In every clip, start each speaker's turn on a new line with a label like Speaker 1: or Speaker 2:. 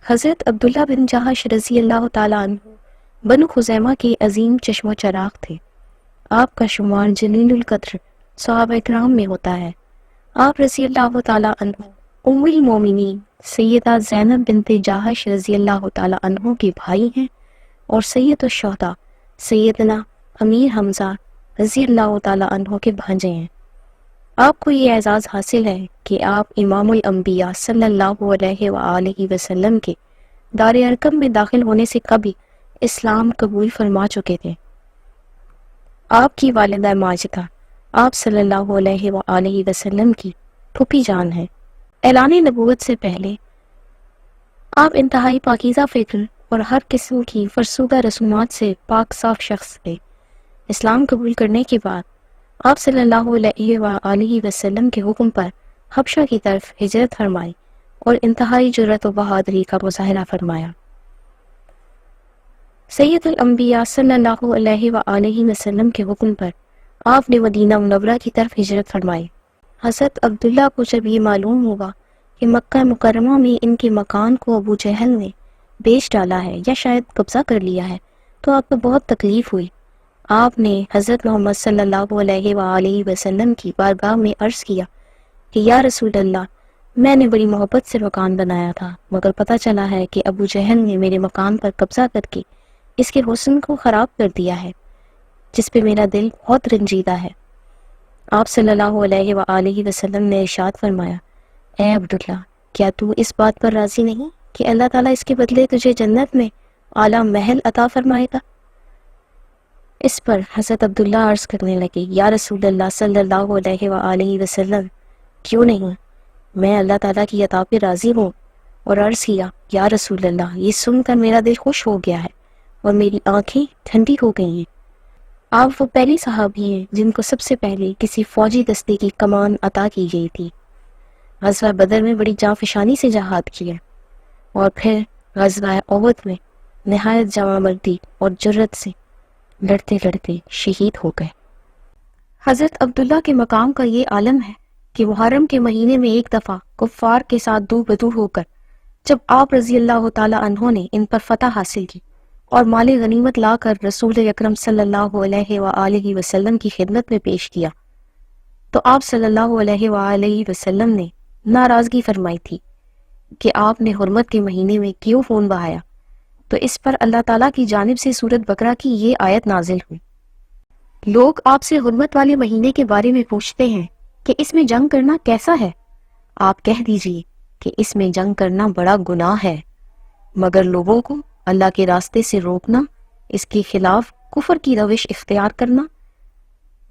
Speaker 1: حضرت عبداللہ بن جہش رضی اللہ تعالیٰ عنہ بنو خزیمہ کے عظیم چشم و چراغ تھے۔ آپ کا شمار جلیل القدر صحابہ اکرام میں ہوتا ہے۔ آپ رضی اللہ تعالیٰ عنہ ام المومنین سیدہ زینب بنت جہش رضی اللہ تعالیٰ عنہ کے بھائی ہیں اور سید الشہداء سیدنا امیر حمزہ رضی اللہ تعالیٰ عنہ کے بھانجے ہیں۔ آپ کو یہ اعزاز حاصل ہے کہ آپ امام الانبیاء صلی اللہ علیہ وآلہ وسلم کے دار ارقم میں داخل ہونے سے قبل اسلام قبول فرما چکے تھے۔ آپ کی والدہ ماجدہ آپ صلی اللہ علیہ وآلہ وسلم کی پھوپھی جان ہے۔ اعلان نبوت سے پہلے آپ انتہائی پاکیزہ فکر اور ہر قسم کی فرسودہ رسومات سے پاک صاف شخص تھے۔ اسلام قبول کرنے کے بعد آپ صلی اللہ علیہ وآلہ وسلم کے حکم پر حبشہ کی طرف ہجرت فرمائی اور انتہائی جرأت و بہادری کا مظاہرہ فرمایا۔ سید الانبیاء صلی اللہ علیہ وآلہ وسلم کے حکم پر آپ نے مدینہ منورہ کی طرف ہجرت فرمائی۔ حضرت عبداللہ کو جب یہ معلوم ہوا کہ مکہ مکرمہ میں ان کے مکان کو ابو جہل نے بیچ ڈالا ہے یا شاید قبضہ کر لیا ہے تو آپ کو بہت تکلیف ہوئی۔ آپ نے حضرت محمد صلی اللہ علیہ وآلہ وسلم کی بارگاہ میں عرض کیا کہ یا رسول اللہ، میں نے بڑی محبت سے مکان بنایا تھا، مگر پتہ چلا ہے کہ ابو جہل نے میرے مکان پر قبضہ کر کے اس کے حسن کو خراب کر دیا ہے، جس پہ میرا دل بہت رنجیدہ ہے۔ آپ صلی اللہ علیہ وآلہ وسلم نے ارشاد فرمایا، اے عبداللہ، کیا تو اس بات پر راضی نہیں کہ اللہ تعالیٰ اس کے بدلے تجھے جنت میں اعلیٰ محل عطا فرمائے گا؟ اس پر حضرت عبداللہ عرض کرنے لگے، یا رسول اللہ صلی اللہ علیہ وآلہ وسلم، کیوں نہیں، میں اللہ تعالیٰ کی عطا پہ راضی ہوں۔ اور عرض کیا، یا رسول اللہ، یہ سن کر میرا دل خوش ہو گیا ہے اور میری آنکھیں ٹھنڈی ہو گئی ہیں۔ آپ وہ پہلی صحابی ہیں جن کو سب سے پہلے کسی فوجی دستے کی کمان عطا کی گئی تھی۔ غزوہ بدر میں بڑی جانفشانی سے جہاد کیا اور پھر غزوہ احد میں نہایت جواں مردی اور جرأت سے لڑتے لڑتے شہید ہو گئے۔ حضرت عبداللہ کے مقام کا یہ عالم ہے کہ محرم کے مہینے میں ایک دفعہ کفار کے ساتھ دو بدو ہو کر جب آپ رضی اللہ تعالی عنہ نے ان پر فتح حاصل کی اور مال غنیمت لا کر رسول اکرم صلی اللہ علیہ وآلہ وسلم کی خدمت میں پیش کیا تو آپ صلی اللہ علیہ وآلہ وسلم نے ناراضگی فرمائی تھی کہ آپ نے حرمت کے مہینے میں کیوں خون بہایا، تو اس پر اللہ تعالیٰ کی جانب سے سورۃ بقرہ کی یہ آیت نازل ہوئی۔ لوگ آپ سے حرمت والے مہینے کے بارے میں پوچھتے ہیں کہ اس میں جنگ کرنا کیسا ہے؟ آپ کہہ دیجئے کہ اس میں جنگ کرنا بڑا گناہ ہے، مگر لوگوں کو اللہ کے راستے سے روکنا، اس کے خلاف کفر کی روش اختیار کرنا،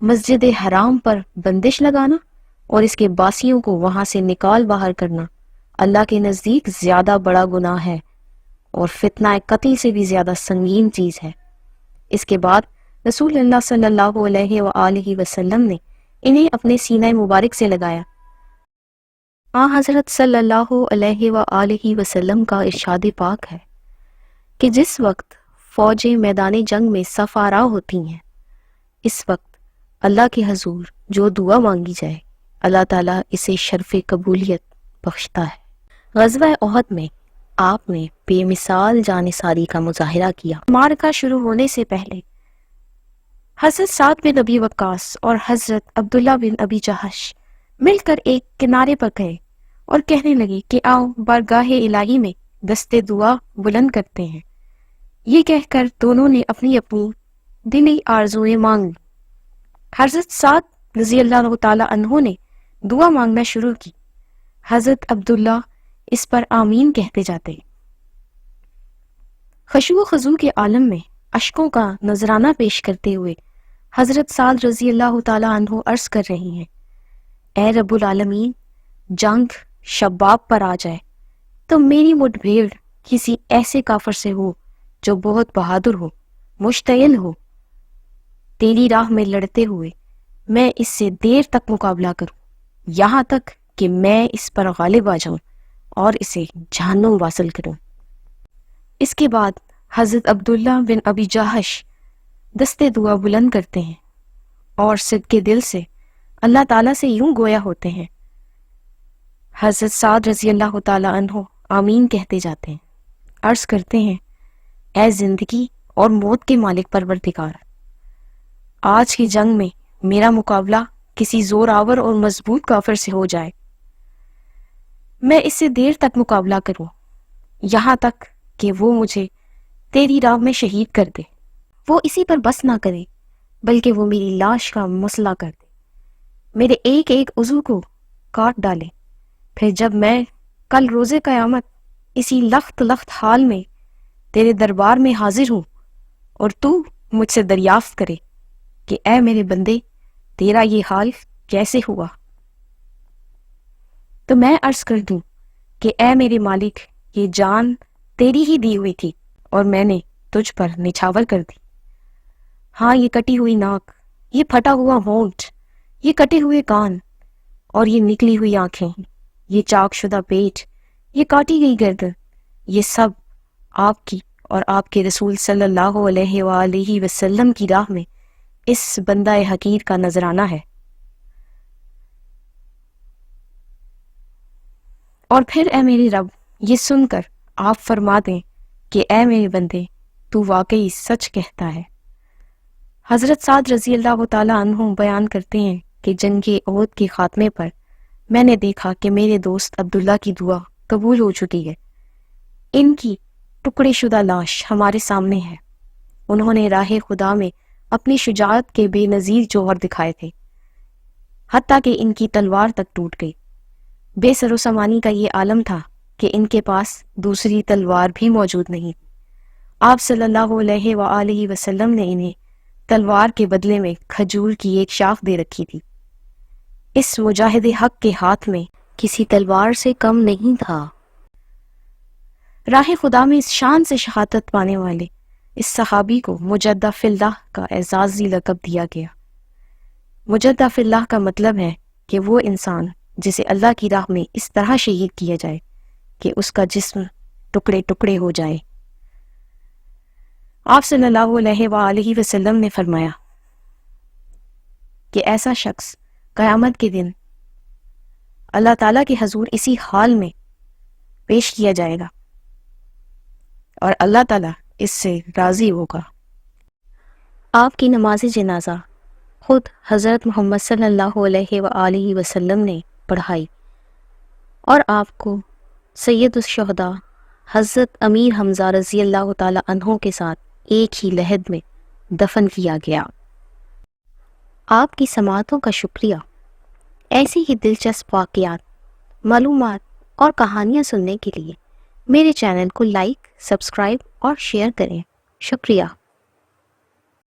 Speaker 1: مسجد حرام پر بندش لگانا اور اس کے باسیوں کو وہاں سے نکال باہر کرنا اللہ کے نزدیک زیادہ بڑا گناہ ہے اور فتنہ قتل سے بھی زیادہ سنگین چیز ہے۔ اس کے بعد رسول اللہ صلی اللہ علیہ وآلہ وسلم نے انہیں اپنے سینہ مبارک سے لگایا۔ حضرت صلی اللہ علیہ وآلہ وسلم کا ارشاد پاک ہے کہ جس وقت فوجیں میدان جنگ میں صف آرا ہوتی ہیں، اس وقت اللہ کے حضور جو دعا مانگی جائے اللہ تعالیٰ اسے شرف قبولیت بخشتا ہے۔ غزوہ احد میں آپ نے بے مثال جانثاری کا مظاہرہ کیا۔ معرکہ شروع ہونے سے پہلے حضرت سعد بن ابی وقاص اور حضرت عبداللہ بن ابی جہش مل کر ایک کنارے پر گئے اور کہنے لگے کہ آؤ بارگاہ الہی میں دستے دعا بلند کرتے ہیں۔ یہ کہہ کر دونوں نے اپنی اپنی دلی آرزوئیں مانگ لی۔ حضرت سعد رضی اللہ تعالی عنہ نے دعا مانگنا شروع کی، حضرت عبداللہ اس پر آمین کہتے جاتے۔ خشوع و خضوع کے عالم میں اشکوں کا نذرانہ پیش کرتے ہوئے حضرت سعد رضی اللہ تعالی عنہ عرض کر رہی ہیں، اے رب العالمین، جنگ شباب پر آ جائے تو میری مٹھ بھیڑ کسی ایسے کافر سے ہو جو بہت بہادر ہو، مشتعل ہو، تیری راہ میں لڑتے ہوئے میں اس سے دیر تک مقابلہ کروں، یہاں تک کہ میں اس پر غالب آ جاؤں اور اسے جہنم واصل کروں۔ اس کے بعد حضرت عبداللہ بن ابی جہش دستے دعا بلند کرتے ہیں اور صدقے دل سے اللہ تعالیٰ سے یوں گویا ہوتے ہیں۔ حضرت سعد رضی اللہ تعالی عنہ آمین کہتے جاتے ہیں۔ عرض کرتے ہیں، اے زندگی اور موت کے مالک پروردگار، آج کی جنگ میں میرا مقابلہ کسی زور آور اور مضبوط کافر سے ہو جائے، میں اس سے دیر تک مقابلہ کروں، یہاں تک کہ وہ مجھے تیری راہ میں شہید کر دے۔ وہ اسی پر بس نہ کرے بلکہ وہ میری لاش کا مسئلہ کر دے، میرے ایک ایک عضو کو کاٹ ڈالے، پھر جب میں کل روز قیامت اسی لخت لخت حال میں تیرے دربار میں حاضر ہوں اور تو مجھ سے دریافت کرے کہ اے میرے بندے، تیرا یہ حال کیسے ہوا، تو میں عرض کر دوں کہ اے میرے مالک، یہ جان تیری ہی دی ہوئی تھی اور میں نے تجھ پر نچھاور کر دی۔ ہاں، یہ کٹی ہوئی ناک، یہ پھٹا ہوا ہونٹ، یہ کٹے ہوئے کان اور یہ نکلی ہوئی آنکھیں، یہ چاک شدہ پیٹ، یہ کاٹی گئی گردن، یہ سب آپ کی اور آپ کے رسول صلی اللہ علیہ وآلہ وسلم کی راہ میں اس بندہ حقیر کا نذرانہ ہے۔ اور پھر اے میرے رب، یہ سن کر آپ فرما دیں کہ اے میرے بندے، تو واقعی سچ کہتا ہے۔ حضرت سعد رضی اللہ تعالیٰ عنہ بیان کرتے ہیں کہ جنگ احد کے خاتمے پر میں نے دیکھا کہ میرے دوست عبداللہ کی دعا قبول ہو چکی ہے، ان کی ٹکڑے شدہ لاش ہمارے سامنے ہے، انہوں نے راہ خدا میں اپنی شجاعت کے بے نظیر جوہر دکھائے تھے، حتیٰ کہ ان کی تلوار تک ٹوٹ گئی۔ بے سر و سامانی کا یہ عالم تھا کہ ان کے پاس دوسری تلوار بھی موجود نہیں۔ آپ صلی اللہ علیہ وآلہ وسلم نے انہیں تلوار کے بدلے میں کھجور کی ایک شاخ دے رکھی تھی۔ اس مجاہد حق کے ہاتھ میں کسی تلوار سے کم نہیں تھا۔ راہ خدا میں اس شان سے شہادت پانے والے اس صحابی کو مجدہ فی اللہ کا اعزازی لقب دیا گیا۔ مجدہ فی اللہ کا مطلب ہے کہ وہ انسان جسے اللہ کی راہ میں اس طرح شہید کیا جائے کہ اس کا جسم ٹکڑے ٹکڑے ہو جائے۔ آپ صلی اللہ علیہ وآلہ وسلم نے فرمایا کہ ایسا شخص قیامت کے دن اللہ تعالیٰ کے حضور اسی حال میں پیش کیا جائے گا اور اللہ تعالیٰ اس سے راضی ہوگا۔ آپ کی نماز جنازہ خود حضرت محمد صلی اللہ علیہ وآلہ وسلم نے پڑھائی اور آپ کو سید الشہداء حضرت امیر حمزہ رضی اللہ تعالیٰ عنہ کے ساتھ ایک ہی لحد میں دفن کیا گیا۔ آپ کی سماعتوں کا شکریہ۔ ایسی ہی دلچسپ واقعات، معلومات اور کہانیاں سننے کے لیے میرے چینل کو لائک، سبسکرائب اور شیئر کریں۔ شکریہ۔